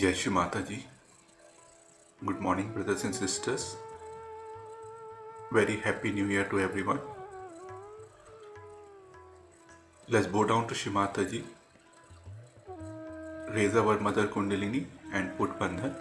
Jai Shri Mataji. Good morning, brothers and sisters. Very happy New Year to everyone. Let's bow down to Shri Mataji, raise our Mother Kundalini and put Bandhan.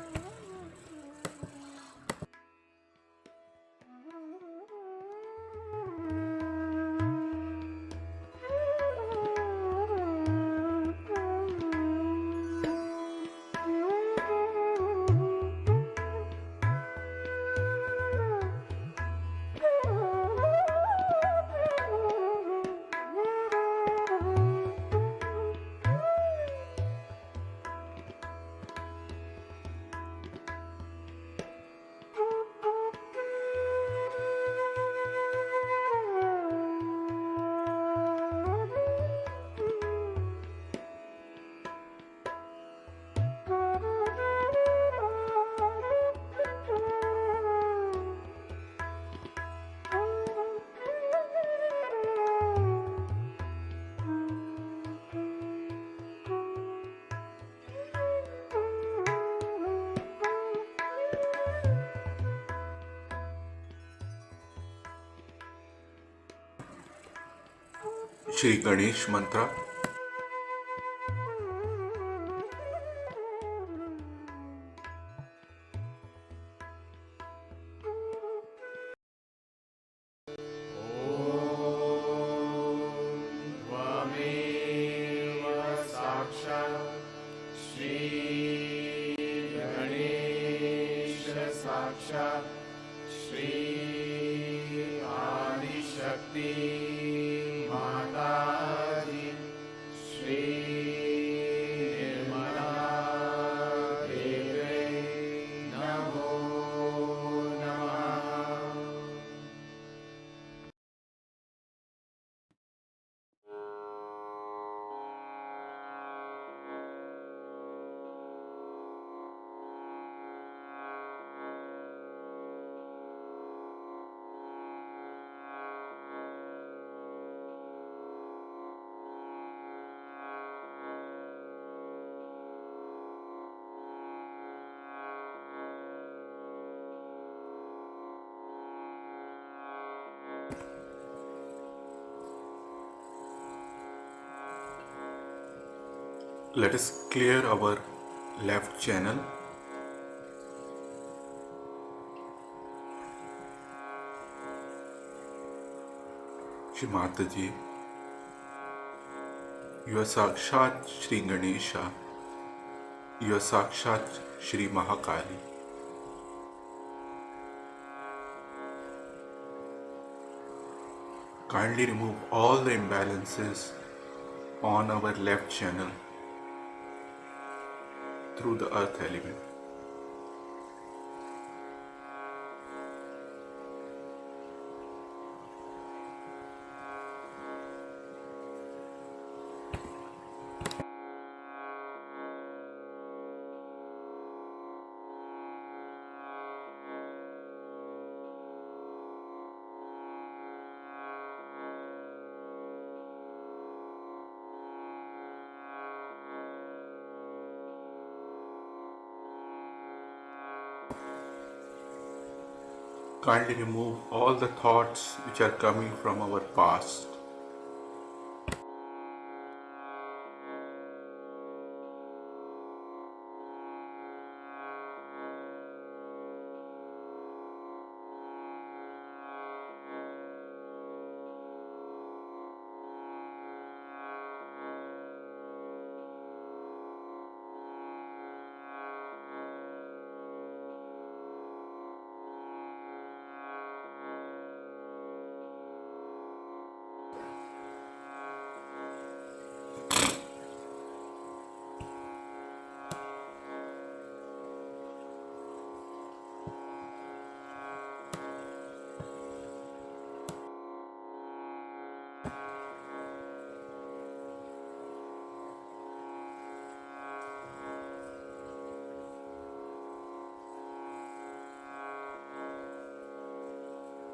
Shri Ganesh Mantra. Let us clear our left channel. Shri Mataji, you are Sakshat Shri Ganesha, you are Sakshat Shri Mahakali. Kindly remove all the imbalances on our left channel through the earth element. Kindly remove all the thoughts which are coming from our past.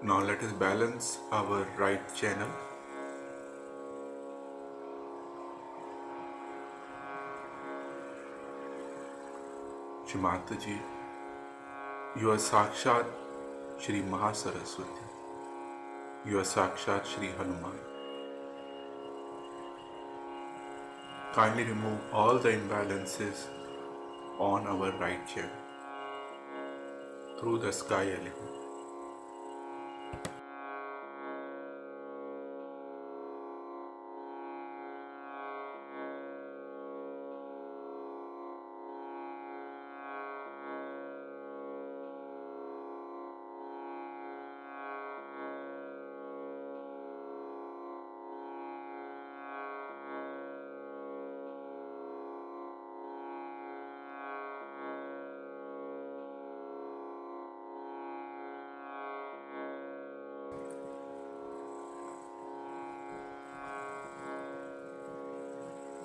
Now let us balance our right channel. Mataji, you are Sakshat Shri Mahasaraswati. You are Sakshat Shri Hanuman. Kindly remove all the imbalances on our right chair through the sky element.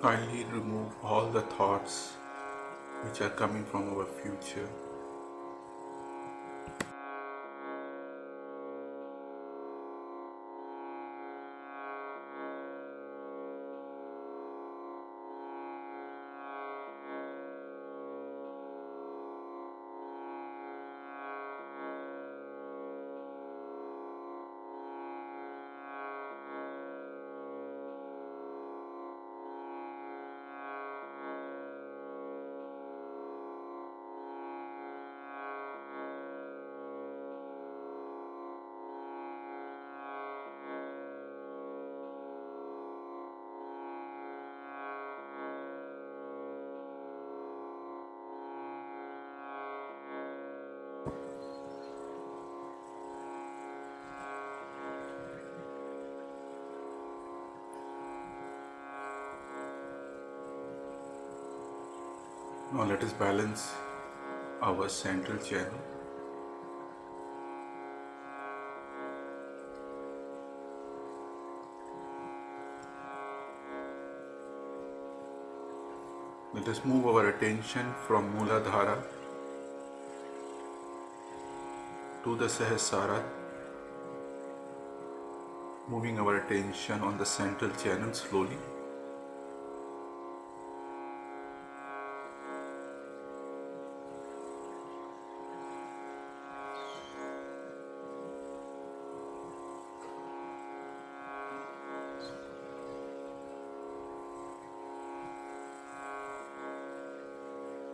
Kindly remove all the thoughts which are coming from our future. Now let us balance our central channel. Let us move our attention from Mooladhara to the Sahasrara, moving our attention on the central channel slowly.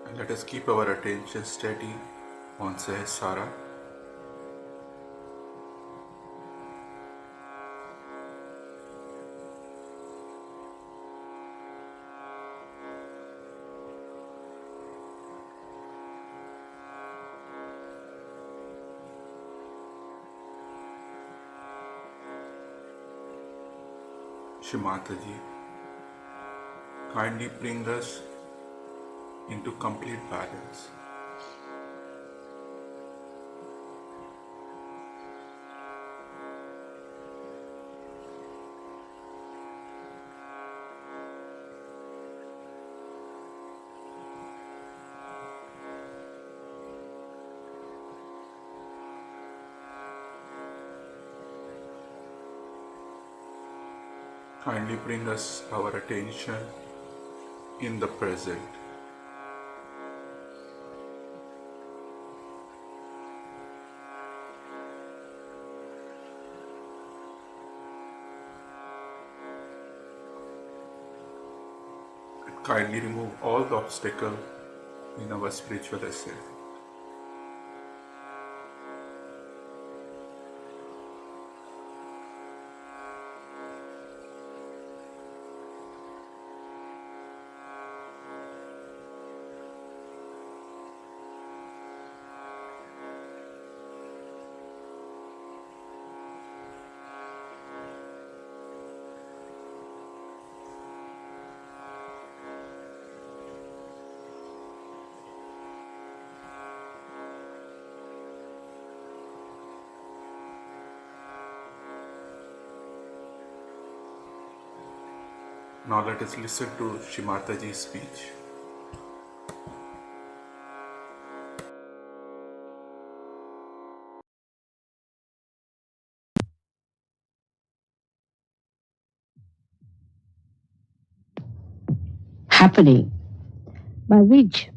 And let us keep our attention steady on Sahasrara. Shimataji, kindly bring us into complete balance. Kindly bring us our attention in the present. And kindly remove all the obstacles in our spiritual ascent. Now let us listen to Shimataji's speech. Happening by which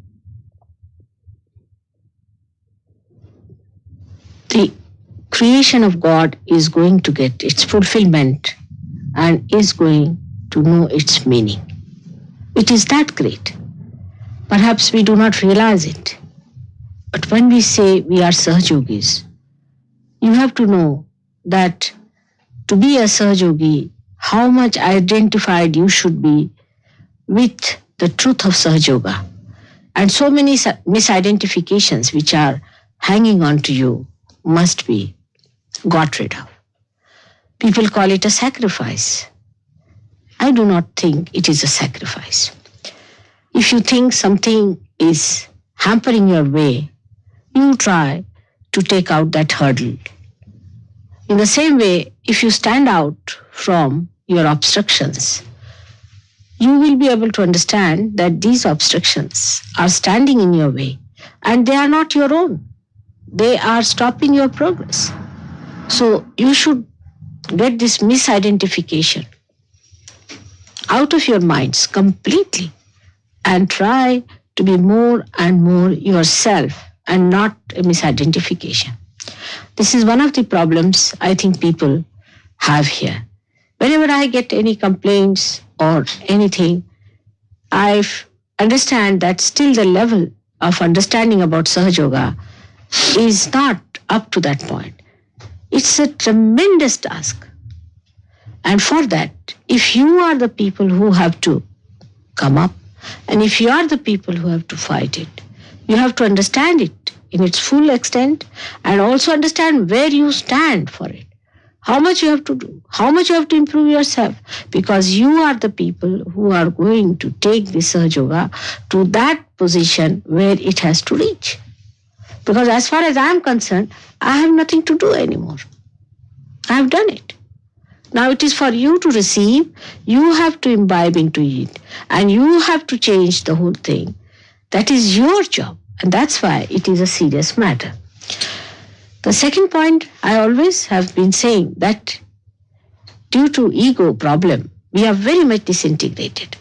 the creation of God is going to get its fulfillment and is going to know its meaning. It is that great. Perhaps we do not realize it. But when we say we are Sahajogis, you have to know that to be a Sahajogi, how much identified you should be with the truth of Sahajoga. And so many misidentifications which are hanging on to you must be got rid of. People call it a sacrifice. I do not think it is a sacrifice. If you think something is hampering your way, you try to take out that hurdle. In the same way, if you stand out from your obstructions, you will be able to understand that these obstructions are standing in your way and they are not your own. They are stopping your progress. So you should get this misidentification out of your minds completely and try to be more and more yourself and not a misidentification. This is one of the problems I think people have here. Whenever I get any complaints or anything, I understand that still the level of understanding about Sahajoga is not up to that point. It's a tremendous task. And for that, if you are the people who have to come up, and if you are the people who have to fight it, you have to understand it in its full extent and also understand where you stand for it. How much you have to do, how much you have to improve yourself, because you are the people who are going to take this Sahajoga to that position where it has to reach. Because as far as I am concerned, I have nothing to do anymore. I have done it. Now it is for you to receive, you have to imbibe into it, and you have to change the whole thing. That is your job, and that's why it is a serious matter. The second point, I always have been saying that due to ego problem, we are very much disintegrated.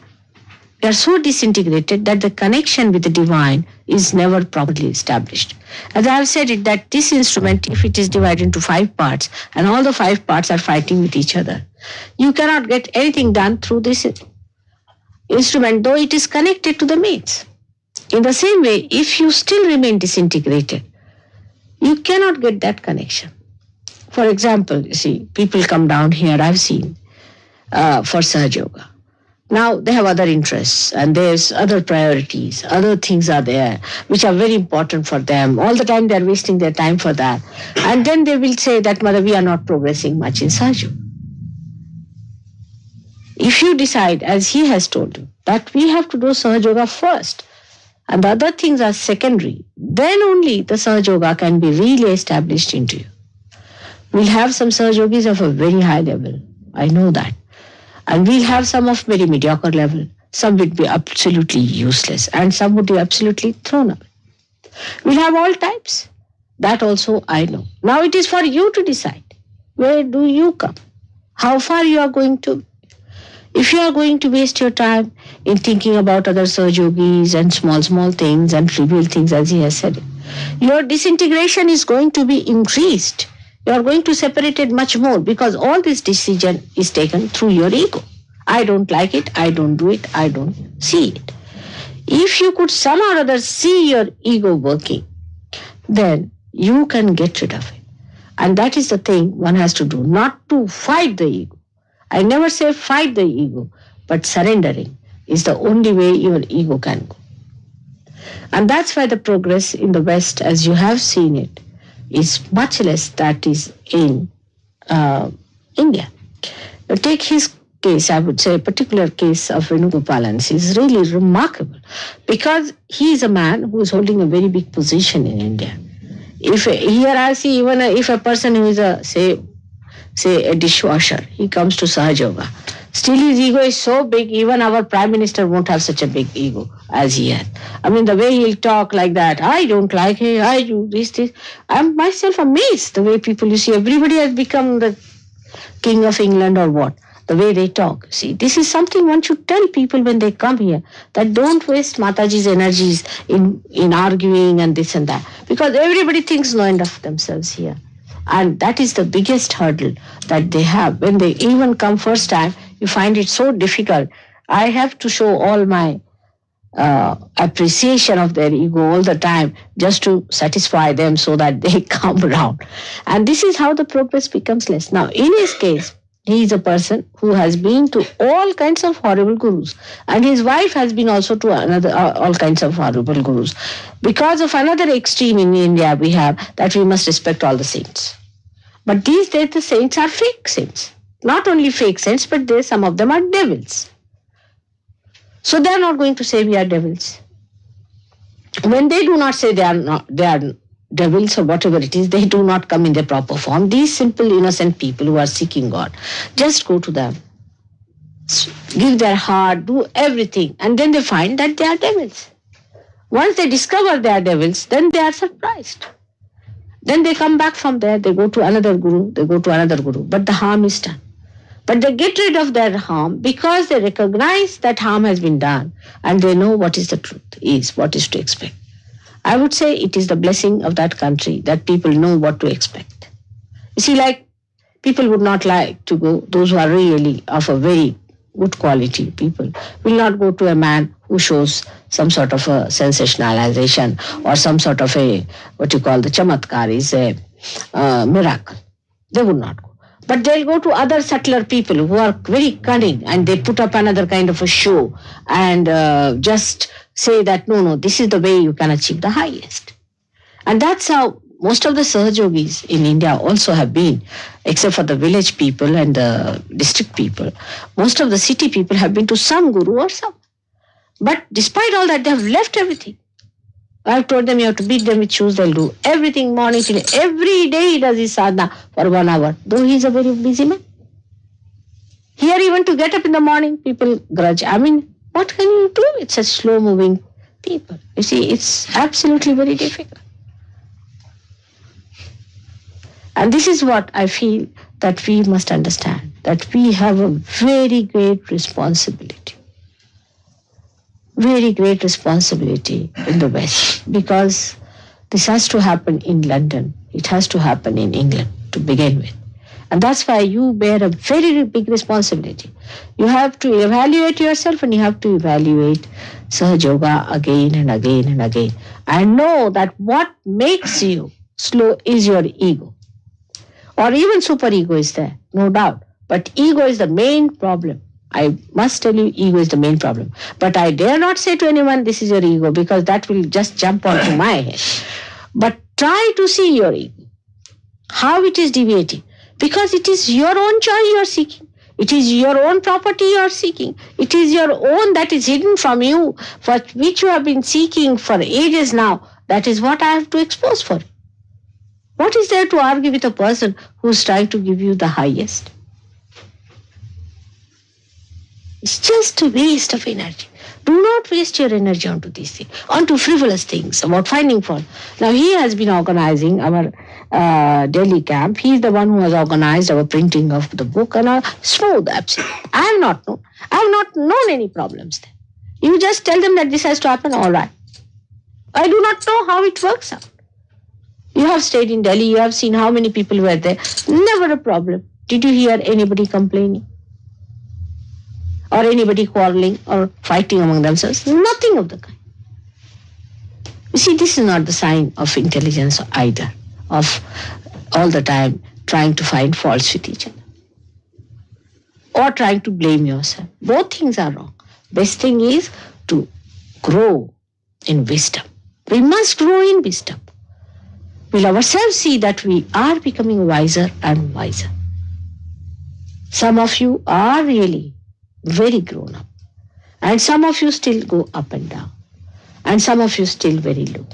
We are so disintegrated that the connection with the divine is never properly established. As I have said it, that this instrument, if it is divided into 5 parts and all the 5 parts are fighting with each other, you cannot get anything done through this instrument, though it is connected to the mains. In the same way, if you still remain disintegrated, you cannot get that connection. For example, you see, people come down here, I've seen, for Sahajoga. Now they have other interests and there's other priorities, other things are there which are very important for them. All the time they're wasting their time for that. And then they will say that, Mother, we are not progressing much in Sahajoga. If you decide, as he has told you, that we have to do Sahajoga first and the other things are secondary, then only the Sahajoga can be really established into you. We'll have some Sahajogis of a very high level. I know that. And we'll have some of very mediocre level. Some would be absolutely useless and some would be absolutely thrown away. We'll have all types. That also I know. Now it is for you to decide. Where do you come? How far you are going to? If you are going to waste your time in thinking about other Sahajogis and small things and trivial things, as he has said, your disintegration is going to be increased. You are going to separate it much more because all this decision is taken through your ego. I don't like it, I don't do it, I don't see it. If you could somehow or other see your ego working, then you can get rid of it. And that is the thing one has to do, not to fight the ego. I never say fight the ego, but surrendering is the only way your ego can go. And that's why the progress in the West, as you have seen it, is much less that is in India. Take his case, I would say, a particular case of Venugopalan is really remarkable because he is a man who is holding a very big position in India. If here I see even if a person who is a, say a dishwasher, he comes to Sahajoga, still his ego is so big, even our Prime Minister won't have such a big ego as he has. I mean, the way he'll talk like that, I don't like it, I do this. I'm myself amazed the way people, you see, everybody has become the King of England or what. the way they talk. See, this is something one should tell people when they come here, that don't waste Mataji's energies in arguing and this and that, because everybody thinks no end of themselves here. And that is the biggest hurdle that they have. When they even come first time, you find it so difficult. I have to show all my appreciation of their ego all the time just to satisfy them so that they come around. And this is how the progress becomes less. Now, in his case, he is a person who has been to all kinds of horrible gurus. And his wife has been also to all kinds of horrible gurus. Because of another extreme in India we have, that we must respect all the saints. But these days the saints are fake saints. Not only fake saints, but some of them are devils. So they are not going to say we are devils. When they do not say they are devils or whatever it is, they do not come in their proper form. These simple innocent people who are seeking God, just go to them, give their heart, do everything, and then they find that they are devils. Once they discover they are devils, then they are surprised. Then they come back from there, they go to another guru, but the harm is done. But they get rid of their harm because they recognize that harm has been done and they know what is the truth, what is to expect. I would say it is the blessing of that country that people know what to expect. You see, like, people would not like to go, those who are really of a very good quality people, will not go to a man who shows some sort of a sensationalization or some sort of a, what you call the chamatkar is a miracle. They would not go. But they'll go to other subtler people who are very cunning and they put up another kind of a show and just say that, no, this is the way you can achieve the highest. And that's how most of the Sahajogis in India also have been, except for the village people and the district people. Most of the city people have been to some guru or some. But despite all that, they have left everything. I've told them you have to beat them with shoes, they'll do everything morning till every day he does his sadhana for 1 hour, though he's a very busy man. Here even to get up in the morning, people grudge. I mean, what can you do with such slow moving people? You see, it's absolutely very difficult. And this is what I feel that we must understand, that we have a very great responsibility. Very great responsibility in the West, because this has to happen in London. It has to happen in England to begin with. And that's why you bear a very big responsibility. You have to evaluate yourself and you have to evaluate Sahaja Yoga again and again and again. And know that what makes you slow is your ego. Or even superego is there, no doubt. But ego is the main problem. I must tell you, ego is the main problem. But I dare not say to anyone, this is your ego, because that will just jump onto my head. But try to see your ego, how it is deviating. Because it is your own joy you are seeking. It is your own property you are seeking. It is your own that is hidden from you, for which you have been seeking for ages now. That is what I have to expose for. What is there to argue with a person who is trying to give you the highest? It's just a waste of energy. Do not waste your energy onto these things, onto frivolous things about finding fault. Now he has been organizing our Delhi camp. He is the one who has organized our printing of the book and a smooth, absolute. I have not known any problems there. You just tell them that this has to happen, all right. I do not know how it works out. You have stayed in Delhi, you have seen how many people were there. Never a problem. Did you hear anybody complaining? Or anybody quarreling or fighting among themselves? Nothing of the kind. You see, this is not the sign of intelligence either, of all the time trying to find faults with each other. Or trying to blame yourself. Both things are wrong. Best thing is to grow in wisdom. We must grow in wisdom. We'll ourselves see that we are becoming wiser and wiser. Some of you are really very grown up. And some of you still go up and down. And some of you still very low.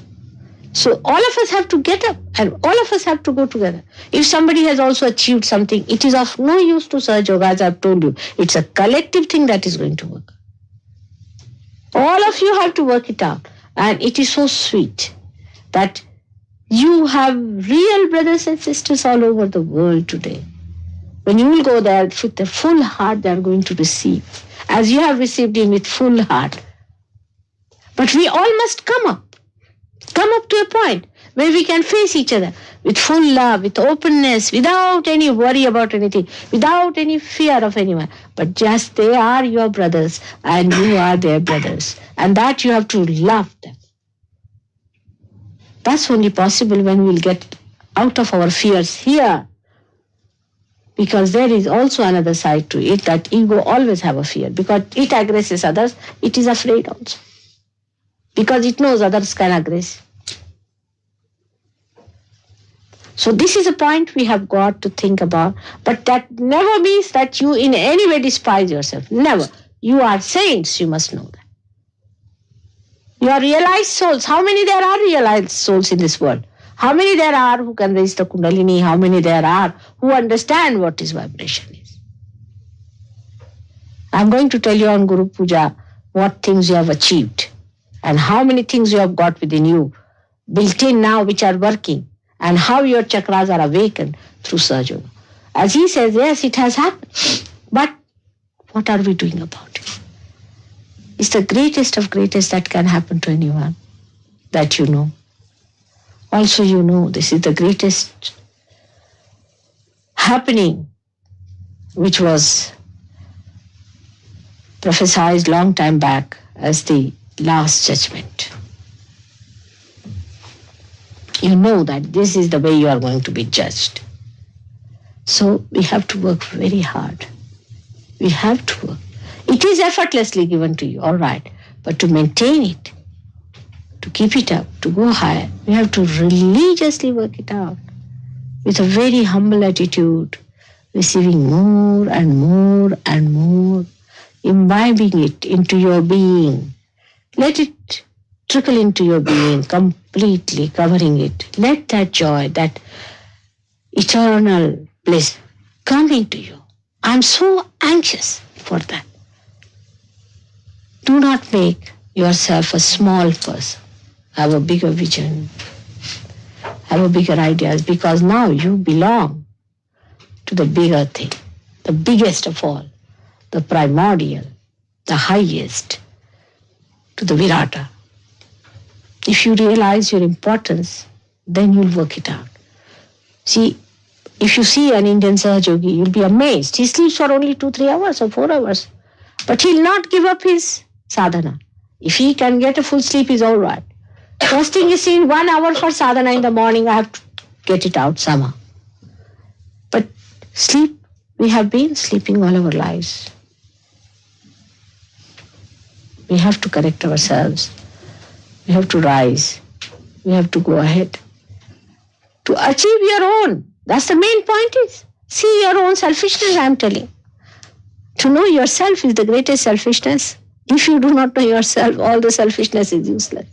So all of us have to get up and all of us have to go together. If somebody has also achieved something, it is of no use to Sahaja Yoga, as I've told you. It's a collective thing that is going to work. All of you have to work it out. And it is so sweet that you have real brothers and sisters all over the world today When you will go there with a full heart, they are going to receive, as you have received him with full heart. But we all must come up to a point where we can face each other with full love, with openness, without any worry about anything, without any fear of anyone. But just they are your brothers and you are their brothers. And that you have to love them. That's only possible when we'll get out of our fears here. Because there is also another side to it, that ego always have a fear. Because it aggresses others, it is afraid also. Because it knows others can aggress. So this is a point we have got to think about. But that never means that you in any way despise yourself. Never. You are saints, you must know that. You are realized souls. How many there are realized souls in this world? How many there are who can raise the Kundalini? How many there are who understand what is vibration is? I'm going to tell you on Guru Puja what things you have achieved and how many things you have got within you, built in now, which are working, and how your chakras are awakened through Sahaja Yoga. As he says, yes, it has happened. But what are we doing about it? It's the greatest of greatest that can happen to anyone that you know. Also, you know, this is the greatest happening which was prophesied long time back as the last judgment. You know that this is the way you are going to be judged. So we have to work very hard. We have to work. It is effortlessly given to you, all right. But to maintain it, to keep it up, to go higher, we have to religiously work it out with a very humble attitude, receiving more and more and more, imbibing it into your being. Let it trickle into your being, completely covering it. Let that joy, that eternal bliss come into you. I'm so anxious for that. Do not make yourself a small person. Have a bigger vision. Have a bigger ideas, because now you belong to the bigger thing, the biggest of all, the primordial, the highest, to the Virata. If you realize your importance, then you'll work it out. See, if you see an Indian Sahaja Yogi, you'll be amazed. He sleeps for only 2-3 hours or 4 hours. But he'll not give up his sadhana. If he can get a full sleep, he's all right. First thing is, in 1 hour for sadhana in the morning, I have to get it out somehow. But sleep, we have been sleeping all our lives. We have to correct ourselves. We have to rise. We have to go ahead. To achieve your own. That's the main point is. See your own selfishness, I'm telling. To know yourself is the greatest selfishness. If you do not know yourself, all the selfishness is useless.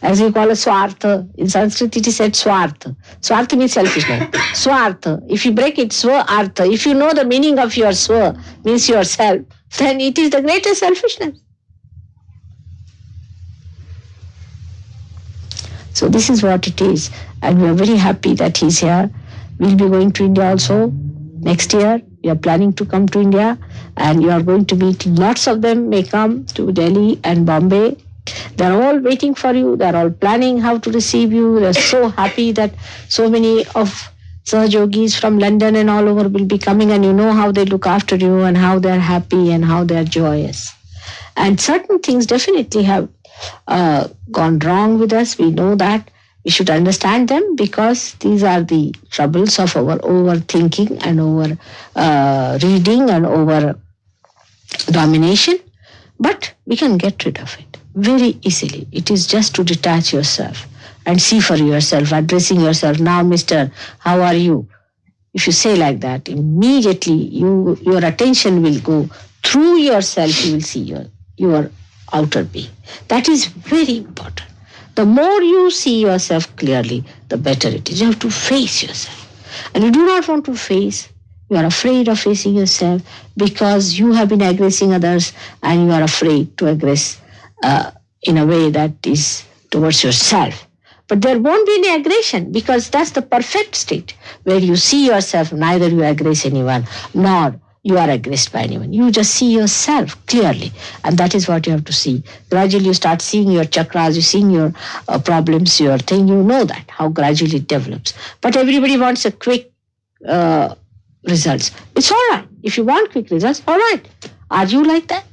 As we call it swartha. In Sanskrit it is said swartha. Swartha means selfishness. Swartha. If you break it, swa-artha. If you know the meaning of your swa, means yourself, then it is the greatest selfishness. So this is what it is. And we are very happy that he's here. We'll be going to India also next year. We are planning to come to India, and you are going to meet lots of them may come to Delhi and Bombay. They're all waiting for you. They're all planning how to receive you. They're so happy that so many of Sahaja Yogis from London and all over will be coming, and you know how they look after you and how they're happy and how they're joyous. And certain things definitely have gone wrong with us. We know that. We should understand them, because these are the troubles of our overthinking and over reading and over domination. But we can get rid of it very easily. It is just to detach yourself and see for yourself, addressing yourself. Now, Mr., how are you? If you say like that, immediately your attention will go through yourself. You will see your outer being. That is very important. The more you see yourself clearly, the better it is. You have to face yourself. And you do not want to face. You are afraid of facing yourself because you have been aggressing others, and you are afraid to aggress in a way that is towards yourself. But there won't be any aggression, because that's the perfect state where you see yourself, neither you aggress anyone, nor you are aggressed by anyone. You just see yourself clearly. And that is what you have to see. Gradually you start seeing your chakras, you seeing your problems, your thing. You know that, how gradually it develops. But everybody wants a quick results. It's all right. If you want quick results, all right. Are you like that?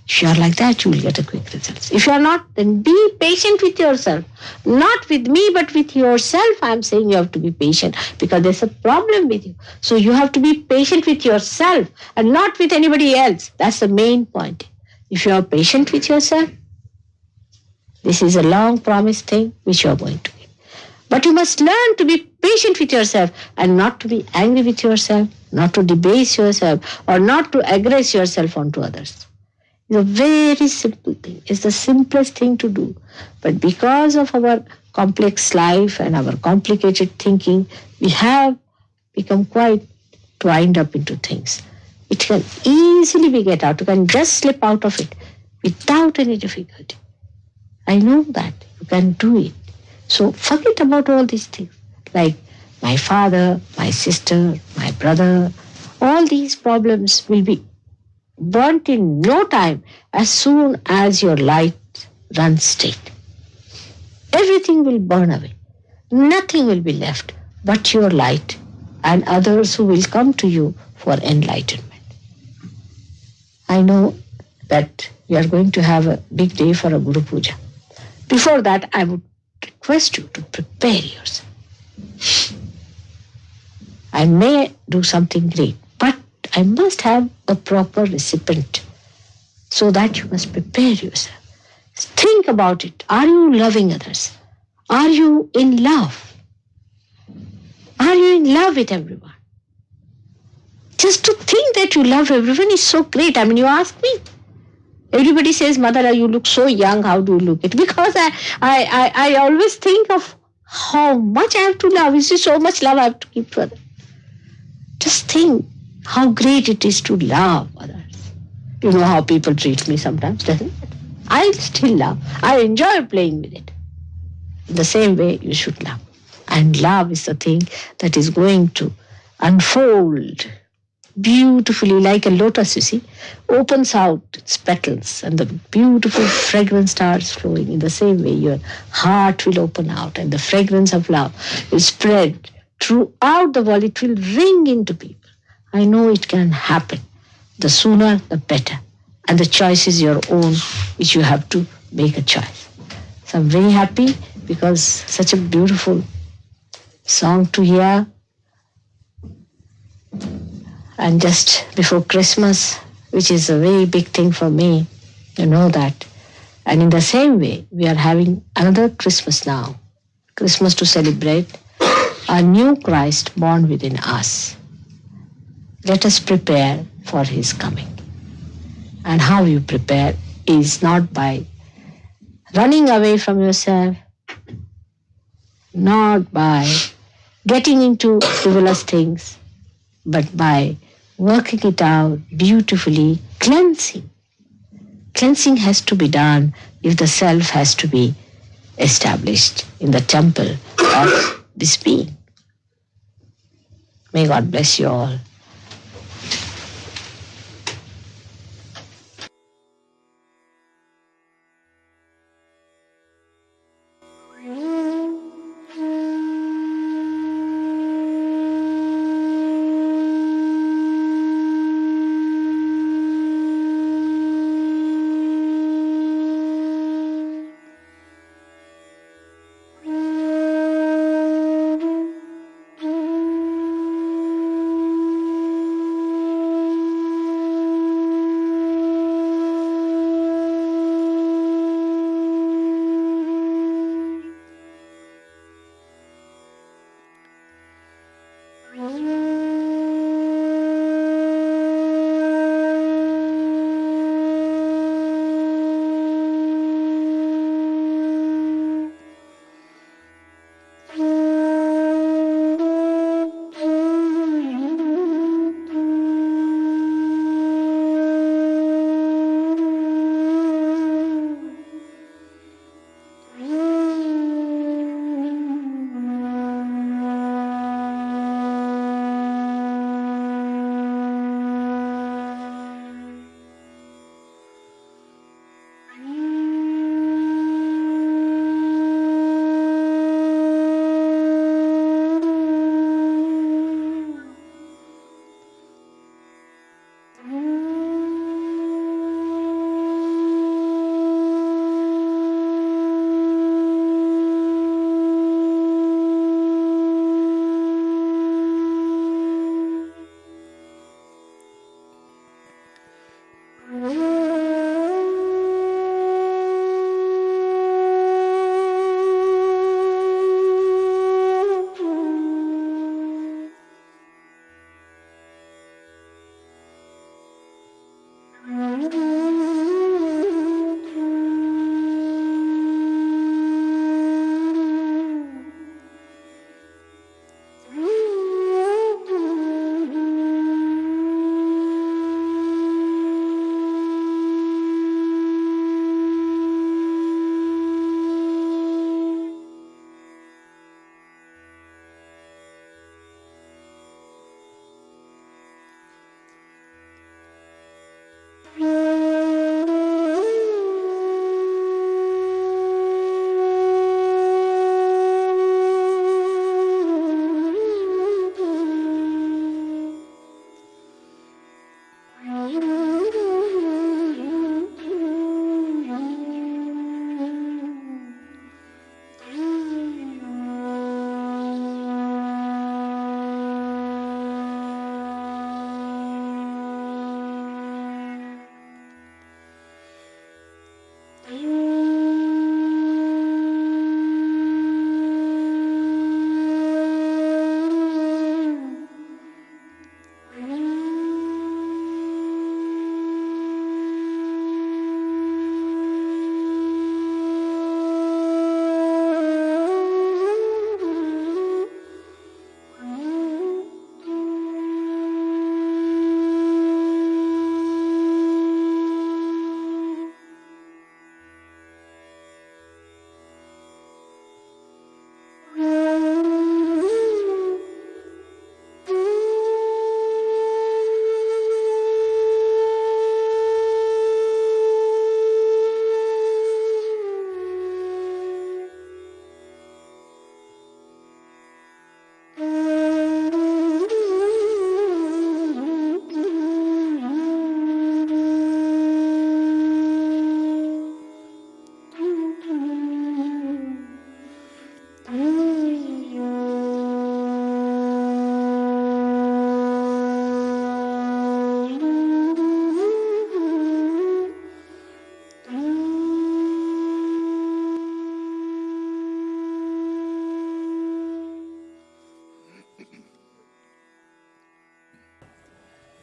If you are like that, you will get a quick results. If you are not, then be patient with yourself. Not with me, but with yourself. I'm saying you have to be patient because there's a problem with you. So you have to be patient with yourself and not with anybody else. That's the main point. If you are patient with yourself, this is a long promised thing which you are going to get. But you must learn to be patient with yourself and not to be angry with yourself, not to debase yourself, or not to aggress yourself onto others. It's a very simple thing. It's the simplest thing to do. But because of our complex life and our complicated thinking, we have become quite twined up into things. It can easily be get out. You can just slip out of it without any difficulty. I know that. You can do it. So forget about all these things. Like my father, my sister, my brother, all these problems will be burnt in no time as soon as your light runs straight. Everything will burn away. Nothing will be left but your light and others who will come to you for enlightenment. I know that we are going to have a big day for a Guru Puja. Before that, I would request you to prepare yourself. I may do something great, but I must have a proper recipient. So that you must prepare yourself. Think about it. Are you loving others? Are you in love? Are you in love with everyone? Just to think that you love everyone is so great. I mean, you ask me. Everybody says, Mother, you look so young. How do you look it? Because I always think of how much I have to love. You see, so much love I have to give to others. Just think how great it is to love others. You know how people treat me sometimes, doesn't it? I still love. I enjoy playing with it. In the same way, you should love. And love is the thing that is going to unfold beautifully like a lotus, you see, opens out its petals and the beautiful fragrance starts flowing. In the same way, your heart will open out and the fragrance of love will spread throughout the world. It will ring into people. I know it can happen. The sooner, the better. And the choice is your own, which you have to make a choice. So I'm very happy because such a beautiful song to hear. And just before Christmas, which is a very big thing for me, you know that. And in the same way, we are having another Christmas now. Christmas to celebrate a new Christ born within us. Let us prepare for his coming. And how you prepare is not by running away from yourself, not by getting into frivolous things, but by working it out beautifully, cleansing. Cleansing has to be done if the self has to be established in the temple of this being. May God bless you all.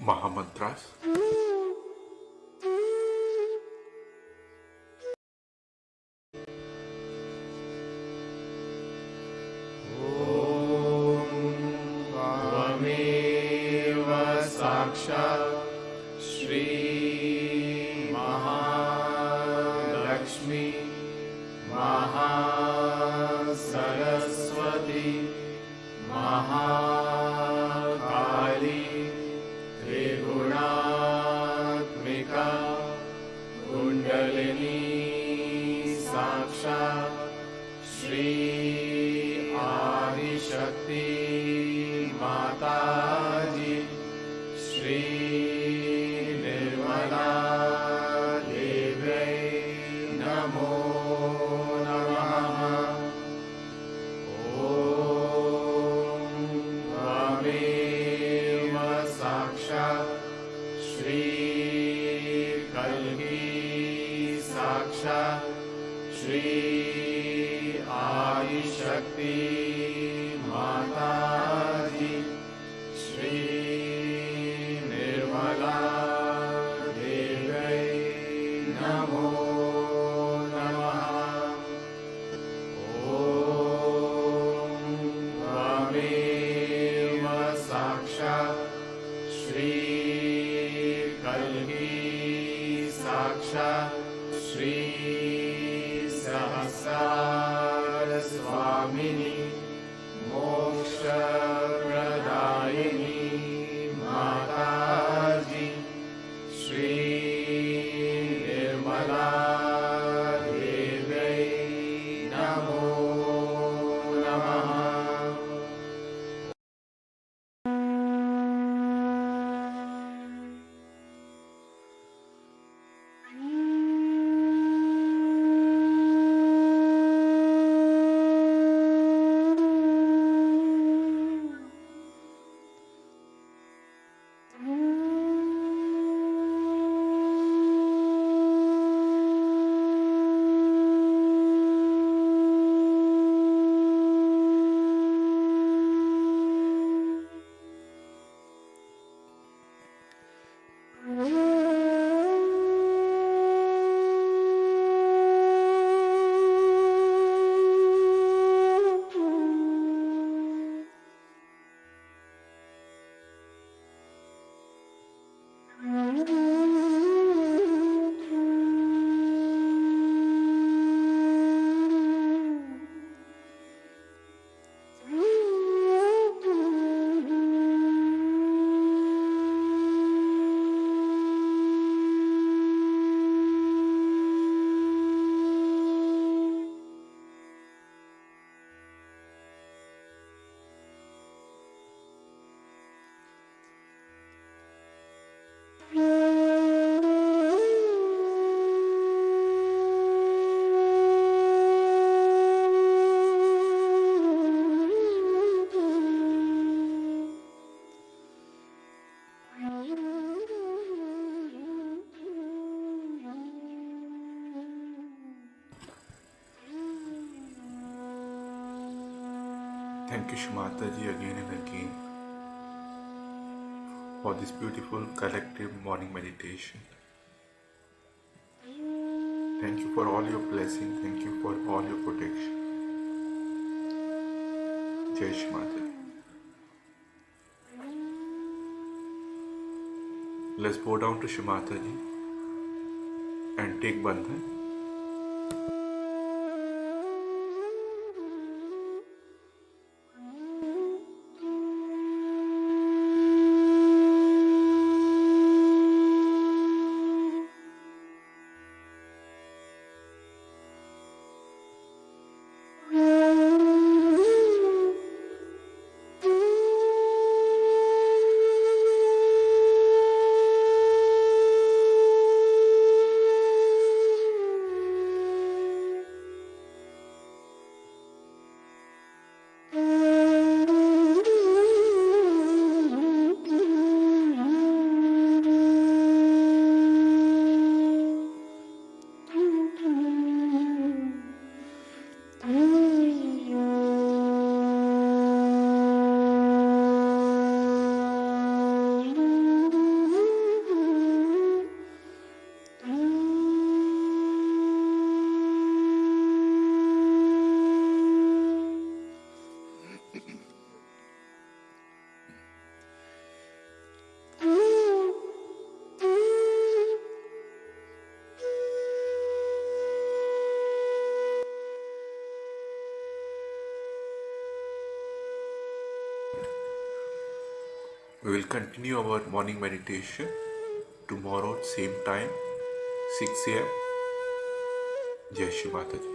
Mahamantras. त्वमेव साक्षात् श्री महालक्ष्मी महासरस्वती महाकाली त्रिगुणात्मिका कुण्डलिनी साक्षात् श्री आदिशक्ति माताजी श्री निर्मला देव्यै नमो नमः। ॐ त्वमेव साक्षात् श्री कल्की साक्षात् श्री आदिशक्ति माताजी श्री निर्मला देव्यै नमो नमः। ॐ त्वमेव साक्षात् श्री कल्की साक्षात् श्री सहस्रार स्वामिनी मोक्षप्रदायिनी माताजी श्री निर्मला देव्यै नमो नमः। Thank you, Shimataji, again and again for this beautiful collective morning meditation. Thank you for all your blessing. Thank you for all your protection. Jai Shimataji. Let's bow down to Shimataji and take Bandhan. We will continue our morning meditation tomorrow, same time, 6 a.m. Jai Shri Mataji.